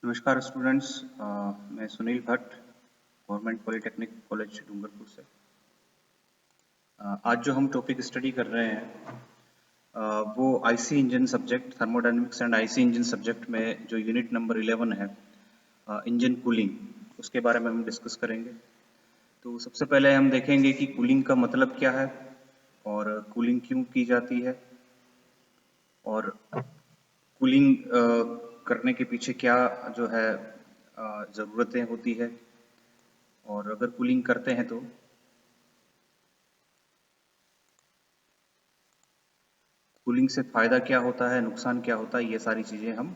नमस्कार स्टूडेंट्स, मैं Sunil Bhatt, government polytechnic college Dungarpur से। आज जो हम टॉपिक स्टडी कर रहे हैं वो IC engine subject, thermodynamics and IC engine subject में जो यूनिट नंबर 11 है, इंजन कूलिंग, उसके बारे में हम डिस्कस करेंगे। तो सबसे पहले हम देखेंगे कि कूलिंग का मतलब क्या है और कूलिंग क्यों की जाती है और कूलिंग करने के पीछे क्या जो है ज़रूरतें होती है, और अगर कूलिंग करते हैं तो कूलिंग से फ़ायदा क्या होता है, नुकसान क्या होता है, ये सारी चीज़ें हम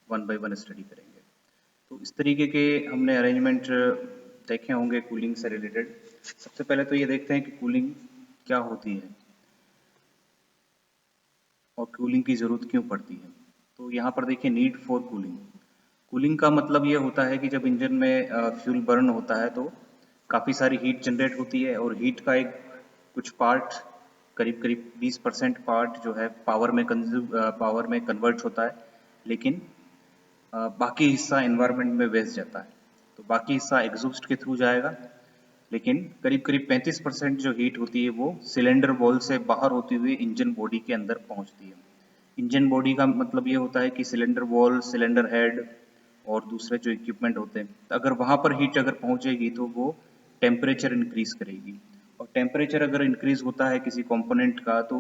वन बाय वन स्टडी करेंगे। तो इस तरीके के हमने अरेंजमेंट देखे होंगे कूलिंग से रिलेटेड। सबसे पहले तो ये देखते हैं कि कूलिंग क्या होती है और कूलिंग की ज़रूरत क्यों पड़ती है। तो यहाँ पर देखिए, नीड फॉर कूलिंग। कूलिंग का मतलब ये होता है कि जब इंजन में फ्यूल बर्न होता है तो काफ़ी सारी हीट जनरेट होती है, और हीट का एक कुछ पार्ट, करीब करीब 20% पार्ट जो है पावर में कन्वर्ट होता है, लेकिन बाकी हिस्सा एनवायरनमेंट में वेस्ट जाता है। तो बाकी हिस्सा एग्जॉस्ट के थ्रू जाएगा, लेकिन करीब करीब 35% जो हीट होती है वो सिलेंडर वॉल से बाहर होती हुई इंजन बॉडी के अंदर पहुंचती है। इंजन बॉडी का मतलब ये होता है कि सिलेंडर वॉल, सिलेंडर हेड और दूसरे जो इक्विपमेंट होते हैं, अगर वहां पर हीट अगर पहुंचेगी तो वो टेम्परेचर इंक्रीज करेगी, और टेम्परेचर अगर इंक्रीज होता है किसी कंपोनेंट का तो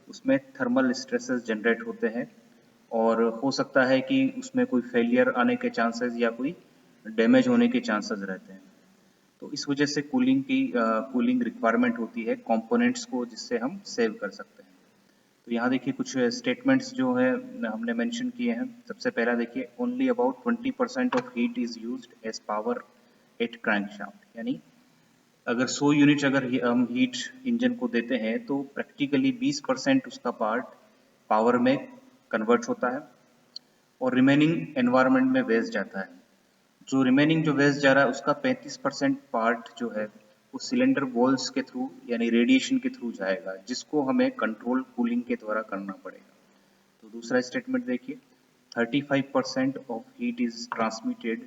उसमें थर्मल स्ट्रेसेस जनरेट होते हैं, और हो सकता है कि उसमें कोई फेलियर आने के चांसेस या कोई डैमेज होने के चांसेस रहते हैं। तो इस वजह से कूलिंग रिक्वायरमेंट होती है कंपोनेंट्स को, जिससे हम सेव कर सकते हैं। तो यहाँ देखिए कुछ स्टेटमेंट्स जो है हमने मेंशन किए हैं। सबसे पहला देखिए, only about 20% of heat is used as power at crankshaft, यानी अगर 100 यूनिट अगर हम हीट इंजन को देते हैं तो प्रैक्टिकली 20% उसका पार्ट पावर में कन्वर्ट होता है, और रिमेनिंग एनवायरनमेंट में वेस्ट जाता है। जो रिमेनिंग जो वेस्ट जा रहा है उसका 35% पार्ट जो है वो सिलेंडर वॉल्स के थ्रू यानी रेडिएशन के थ्रू जाएगा, जिसको हमें कंट्रोल कूलिंग के द्वारा करना पड़ेगा। तो दूसरा स्टेटमेंट देखिए, 35% of heat is transmitted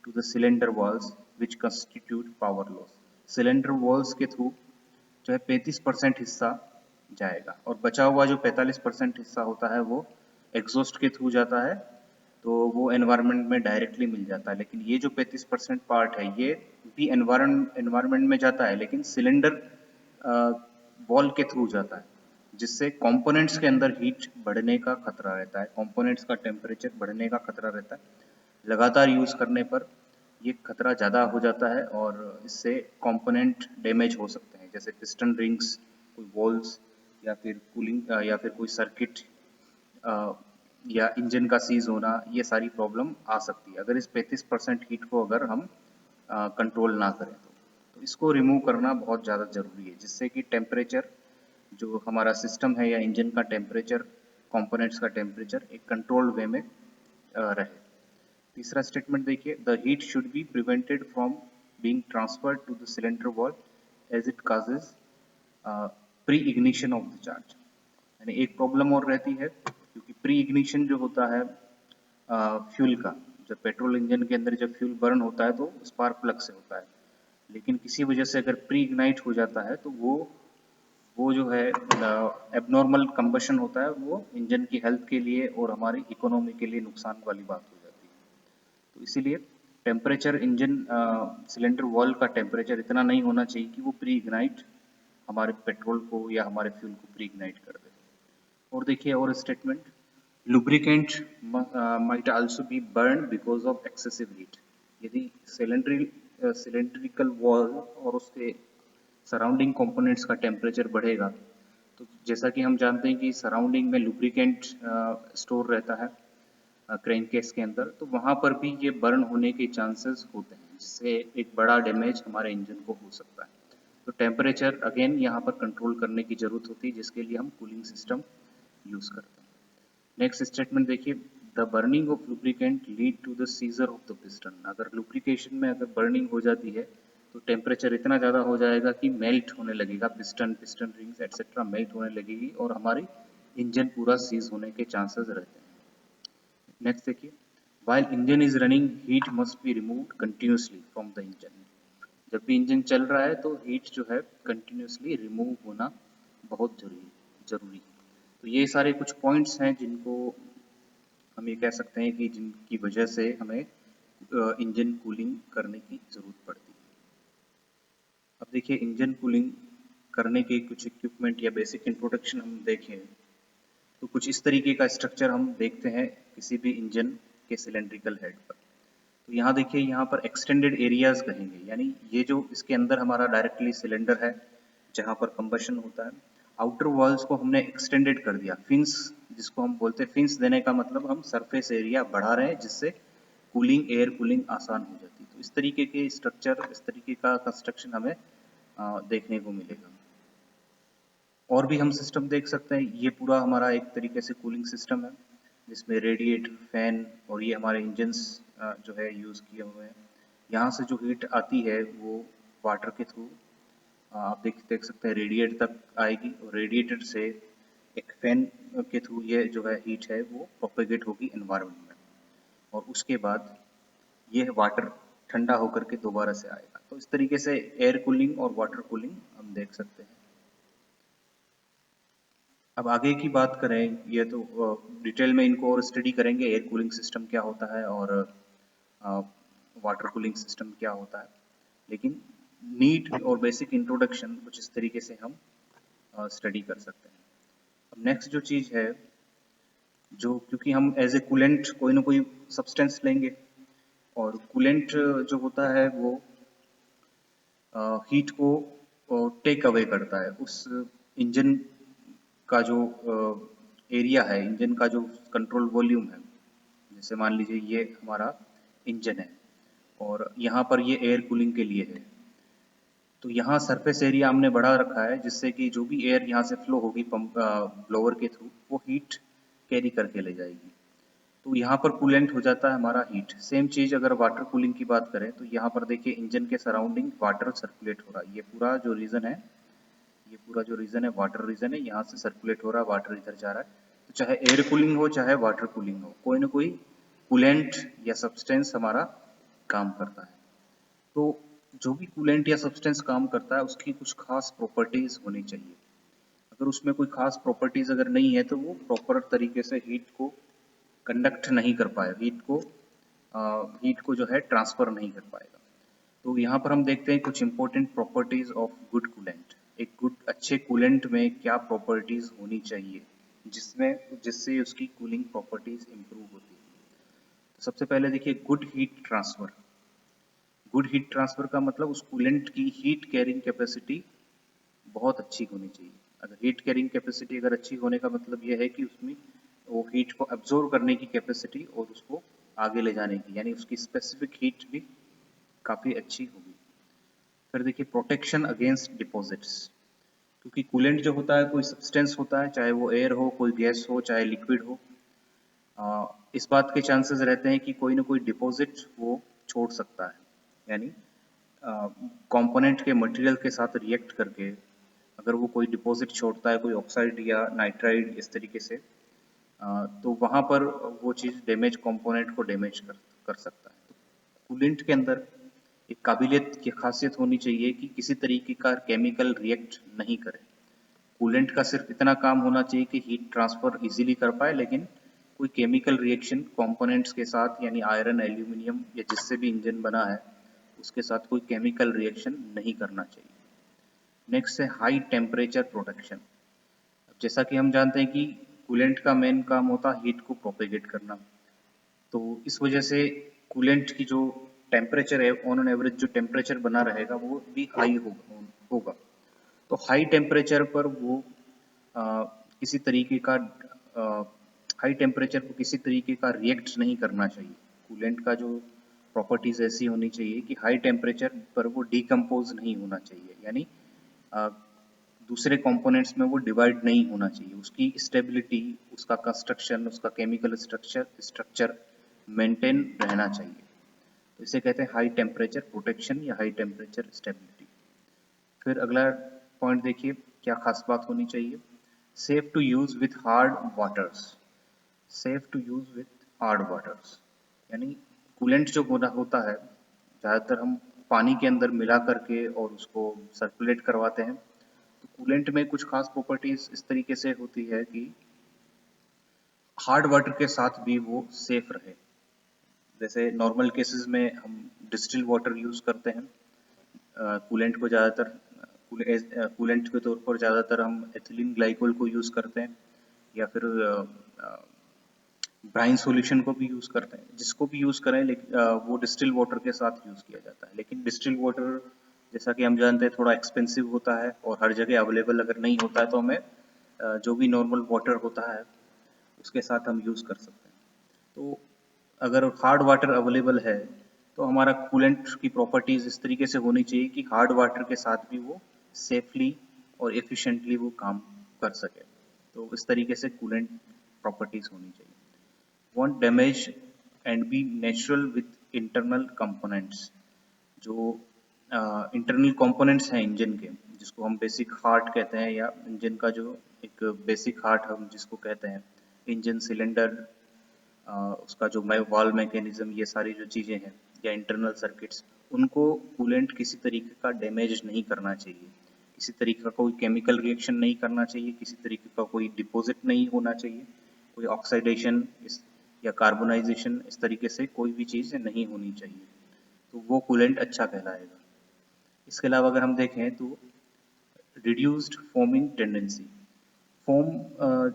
to the cylinder walls which constitute power loss. Cylinder walls के थ्रू जो है 35% हिस्सा जाएगा, और बचा हुआ जो 45% हिस्सा होता है वो एग्जॉस्ट के थ्रू जाता है, तो वो एनवायरनमेंट में डायरेक्टली मिल जाता है। लेकिन ये जो 35% पार्ट है ये भी एनवायरनमेंट में जाता है, लेकिन सिलेंडर वॉल के थ्रू जाता है, जिससे कंपोनेंट्स के अंदर हीट बढ़ने का खतरा रहता है, कंपोनेंट्स का टेम्परेचर बढ़ने का खतरा रहता है। लगातार यूज करने पर ये खतरा ज़्यादा हो जाता है, और इससे कंपोनेंट डैमेज हो सकते हैं, जैसे पिस्टन रिंग्स, कोई वॉल्स, या फिर कूलिंग या फिर कोई सर्किट या इंजन का सीज होना, ये सारी प्रॉब्लम आ सकती है अगर इस 35% हीट को अगर हम कंट्रोल ना करें तो इसको रिमूव करना बहुत ज़्यादा ज़रूरी है, जिससे कि टेम्परेचर जो हमारा सिस्टम है या इंजन का टेम्परेचर, कंपोनेंट्स का टेम्परेचर एक कंट्रोल्ड वे में रहे। तीसरा स्टेटमेंट देखिए, the heat should be prevented from being transferred to the cylinder wall as it causes pre ignition of the charge. यानी एक प्रॉब्लम और रहती है, क्योंकि प्री इग्निशन जो होता है फ्यूल का, जब पेट्रोल इंजन के अंदर जब फ्यूल बर्न होता है तो स्पार्क प्लग से होता है, लेकिन किसी वजह से अगर प्री इग्नाइट हो जाता है तो वो जो है एबनॉर्मल कंबशन होता है, वो इंजन की हेल्थ के लिए और हमारी इकोनॉमी के लिए नुकसान वाली बात हो जाती है। तो इसीलिए टेम्परेचर इंजन सिलेंडर वॉल का टेम्परेचर इतना नहीं होना चाहिए कि वो प्री इग्नाइट हमारे पेट्रोल को या हमारे फ्यूल को प्री इग्नाइट कर दे। और देखिए और statement, lubricant might also be burn because of excessive heat. यदि सिलेंड्रिकल वॉल और उसके सराउंडिंग कंपोनेंट्स का टेम्परेचर बढ़ेगा, तो जैसा कि हम जानते हैं कि सराउंडिंग में लुब्रिकेंट स्टोर रहता है क्रैंककेस के अंदर, तो वहाँ पर भी ये बर्न होने के चांसेस होते हैं, जिससे एक बड़ा डैमेज हमारे इंजन को हो सकता है। तो टेम्परेचर अगेन यहाँ पर कंट्रोल करने की जरूरत होती है, जिसके लिए हम कूलिंग सिस्टम यूज करते हैं। नेक्स्ट स्टेटमेंट देखिए, the burning of lubricant lead to the seizure of the piston. अगर लुब्रिकेशन में अगर बर्निंग हो जाती है तो टेम्परेचर इतना ज़्यादा हो जाएगा कि मेल्ट होने लगेगा, piston piston rings etcetera melt होने लगेगी, और हमारी इंजन पूरा सीज होने के चांसेस रहते हैं। नेक्स्ट देखिए, while engine is running heat must be removed continuously from the engine। जब भी इंजन चल रहा है तो हीट जो है कंटिन्यूसली रिमूव होना बहुत जरूरी है। तो ये सारे कुछ पॉइंट्स हैं जिनको हम ये कह सकते हैं कि जिनकी वजह से हमें इंजन कूलिंग करने की ज़रूरत पड़ती है। अब देखिए इंजन कूलिंग करने के कुछ इक्विपमेंट या बेसिक इंट्रोडक्शन हम देखें तो कुछ इस तरीके का स्ट्रक्चर हम देखते हैं किसी भी इंजन के सिलेंड्रिकल हेड पर। तो यहाँ देखिए, यहाँ पर एक्सटेंडेड एरियाज कहेंगे, यानी ये जो इसके अंदर हमारा डायरेक्टली सिलेंडर है जहाँ पर कंबशन होता है, आउटर वॉल्स को हमने एक्सटेंडेड कर दिया, फिन्स जिसको हम बोलते हैं। फिन्स देने का मतलब हम सरफेस एरिया बढ़ा रहे हैं जिससे कूलिंग, एयर कूलिंग आसान हो जाती है। तो इस तरीके के स्ट्रक्चर, इस तरीके का कंस्ट्रक्शन हमें देखने को मिलेगा। और भी हम सिस्टम देख सकते हैं। ये पूरा हमारा एक तरीके से कूलिंग सिस्टम है जिसमें रेडिएटर, फैन और ये हमारे इंजन्स जो है यूज़ किए हुए हैं। यहाँ से जो हीट आती है वो वाटर के थ्रू आप देख सकते हैं रेडिएटर तक आएगी, और रेडिएटर से एक फैन के थ्रू ये जो है हीट है वो प्रोपेगेट होगी एनवायरनमेंट में, और उसके बाद ये वाटर ठंडा होकर के दोबारा से आएगा। तो इस तरीके से एयर कूलिंग और वाटर कूलिंग हम देख सकते हैं। अब आगे की बात करें, ये तो डिटेल में इनको और स्टडी करेंगे, एयर कूलिंग सिस्टम क्या होता है और वाटर कूलिंग सिस्टम क्या होता है, लेकिन नीड और बेसिक इंट्रोडक्शन कुछ इस तरीके से हम स्टडी कर सकते हैं। अब नेक्स्ट जो चीज़ है, जो क्योंकि हम एज ए कूलेंट कोई ना कोई सब्सटेंस लेंगे, और कूलेंट जो होता है वो हीट को टेक अवे करता है। उस इंजन का जो एरिया है, इंजन का जो कंट्रोल वॉल्यूम है, जैसे मान लीजिए ये हमारा इंजन है और यहाँ पर ये एयर कूलिंग के लिए है, तो यहाँ सरफेस एरिया हमने बढ़ा रखा है जिससे कि जो भी एयर यहाँ से फ्लो होगी पंप ब्लोअर के थ्रू, वो हीट कैरी करके ले जाएगी। तो यहाँ पर कूलेंट हो जाता है हमारा हीट। सेम चीज़ अगर वाटर कूलिंग की बात करें तो यहाँ पर देखिए इंजन के सराउंडिंग वाटर सर्कुलेट हो रहा है। ये पूरा जो रीजन है, ये पूरा जो रीजन है वाटर रीजन है, यहाँ से सर्कुलेट हो रहा है, वाटर इधर जा रहा है। तो चाहे एयर कूलिंग हो चाहे वाटर कूलिंग हो, कोई ना कोई कूलेंट या सब्सटेंस हमारा काम करता है। तो जो भी कूलेंट या सब्सटेंस काम करता है उसकी कुछ खास प्रॉपर्टीज होनी चाहिए। अगर उसमें कोई खास प्रॉपर्टीज अगर नहीं है तो वो प्रॉपर तरीके से हीट को कंडक्ट नहीं कर पाएगा, हीट को जो है ट्रांसफर नहीं कर पाएगा। तो यहाँ पर हम देखते हैं कुछ important properties of good coolant. एक गुड अच्छे कूलेंट में क्या प्रॉपर्टीज होनी चाहिए जिससे उसकी कूलिंग प्रॉपर्टीज इंप्रूव होती है। तो सबसे पहले देखिए good heat transfer. Good heat transfer का मतलब उस कूलेंट की हीट कैरिंग कैपेसिटी बहुत अच्छी होनी चाहिए। अगर हीट कैरिंग कैपेसिटी अगर अच्छी होने का मतलब यह है कि उसमें वो हीट को एब्जॉर्ब करने की कैपेसिटी और उसको आगे ले जाने की, यानी उसकी स्पेसिफिक हीट भी काफ़ी अच्छी होगी। फिर देखिए प्रोटेक्शन अगेंस्ट डिपॉजिट्स, क्योंकि कूलेंट जो होता है कोई सब्सटेंस होता है, चाहे वो एयर हो, कोई गैस हो, चाहे लिक्विड हो, इस बात के चांसेस रहते हैं कि कोई ना कोई डिपॉजिट वो छोड़ सकता है, यानी कंपोनेंट के मटेरियल के साथ रिएक्ट करके अगर वो कोई डिपॉजिट छोड़ता है, कोई ऑक्साइड या नाइट्राइड इस तरीके से, तो वहाँ पर वो चीज़ डैमेज कंपोनेंट को डैमेज कर सकता है। तो कूलेंट के अंदर एक काबिलियत की खासियत होनी चाहिए कि किसी तरीके का केमिकल रिएक्ट नहीं करे। कूलेंट का सिर्फ इतना काम होना चाहिए कि हीट ट्रांसफर इजीली कर पाए, लेकिन कोई केमिकल रिएक्शन कंपोनेंट्स के साथ, यानी आयरन, एल्यूमिनियम या जिससे भी इंजन बना है उसके साथ कोई केमिकल रिएक्शन नहीं करना चाहिए। नेक्स्ट है हाई टेम्परेचर प्रोटेक्शन। जैसा कि हम जानते हैं कि कूलेंट का मेन काम होता है हीट को प्रोपेगेट करना, तो इस वजह से कूलेंट की जो टेम्परेचर है, ऑन एन एवरेज जो टेम्परेचर बना रहेगा वो भी हाई होगा। तो हाई टेम्परेचर पर वो किसी तरीके का हाई टेम्परेचर पर किसी तरीके का रिएक्ट नहीं करना चाहिए। कूलेंट का जो प्रॉपर्टीज ऐसी होनी चाहिए कि हाई टेम्परेचर पर वो डिकम्पोज नहीं होना चाहिए, यानी दूसरे कंपोनेंट्स में वो डिवाइड नहीं होना चाहिए। उसकी स्टेबिलिटी, उसका कंस्ट्रक्शन, उसका केमिकल स्ट्रक्चर मेंटेन रहना चाहिए। तो इसे कहते हैं हाई टेम्परेचर प्रोटेक्शन या हाई टेम्परेचर स्टेबिलिटी। फिर अगला पॉइंट देखिए क्या खास बात होनी चाहिए। Safe to use with hard waters. Safe to use with hard waters, यानी कूलेंट जो होता है ज़्यादातर हम पानी के अंदर मिला करके और उसको सर्कुलेट करवाते हैं। तो कूलेंट में कुछ खास प्रॉपर्टीज इस तरीके से होती है कि हार्ड वाटर के साथ भी वो सेफ रहे। जैसे नॉर्मल केसेस में हम डिस्टिल वाटर यूज़ करते हैं कूलेंट को ज़्यादातर, कूलेंट के तौर पर ज़्यादातर हम एथिलीन ग्लाइकोल को यूज़ करते हैं या फिर ब्राइन सॉल्यूशन को भी यूज़ करते हैं। जिसको भी यूज़ करें लेकिन वो डिस्टिल वाटर के साथ यूज़ किया जाता है। लेकिन डिस्टिल वाटर जैसा कि हम जानते हैं थोड़ा एक्सपेंसिव होता है और हर जगह अवेलेबल अगर नहीं होता है तो हमें जो भी नॉर्मल वाटर होता है उसके साथ हम यूज़ कर सकते हैं। तो अगर हार्ड वाटर अवेलेबल है तो हमारा कूलेंट की प्रॉपर्टीज इस तरीके से होनी चाहिए कि हार्ड वाटर के साथ भी वो सेफली और एफिशिएंटली वो काम कर सके। तो इस तरीके से कूलेंट प्रॉपर्टीज होनी चाहिए। Won't damage and be natural with internal components. जो इंटरनल कंपोनेंट्स हैं इंजन के, जिसको हम बेसिक हार्ट कहते हैं या इंजन का जो एक बेसिक हार्ट हम जिसको कहते हैं, इंजन सिलेंडर, उसका जो वाल्व मैकेनिज्म, ये सारी जो चीज़ें हैं या इंटरनल सर्किट्स, उनको कूलेंट किसी तरीके का डैमेज नहीं करना चाहिए, किसी तरीके का कोई केमिकल रिएक्शन नहीं करना चाहिए, किसी तरीके का कोई डिपॉजिट नहीं होना चाहिए, कोई ऑक्सीडेशन या कार्बोनाइजेशन इस तरीके से कोई भी चीज़ नहीं होनी चाहिए। तो वो कूलेंट अच्छा कहलाएगा। इसके अलावा अगर हम देखें तो रिड्यूस्ड फोमिंग टेंडेंसी। फोम,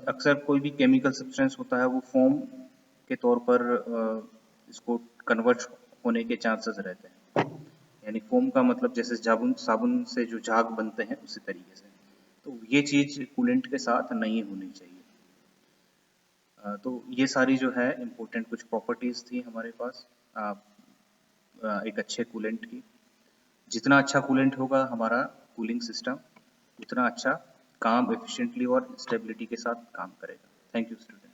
अक्सर कोई भी केमिकल सब्सटेंस होता है वो फोम के तौर पर इसको कन्वर्ट होने के चांसेस रहते हैं। यानी फोम का मतलब जैसे साबुन से जो झाग बनते हैं उसी तरीके से। तो ये चीज़ कूलेंट के साथ नहीं होनी चाहिए। तो ये सारी जो है इम्पोर्टेंट कुछ प्रॉपर्टीज थी हमारे पास एक अच्छे कूलेंट की। जितना अच्छा कूलेंट होगा हमारा कूलिंग सिस्टम, उतना अच्छा काम एफिशिएंटली और स्टेबिलिटी के साथ काम करेगा। Thank you student.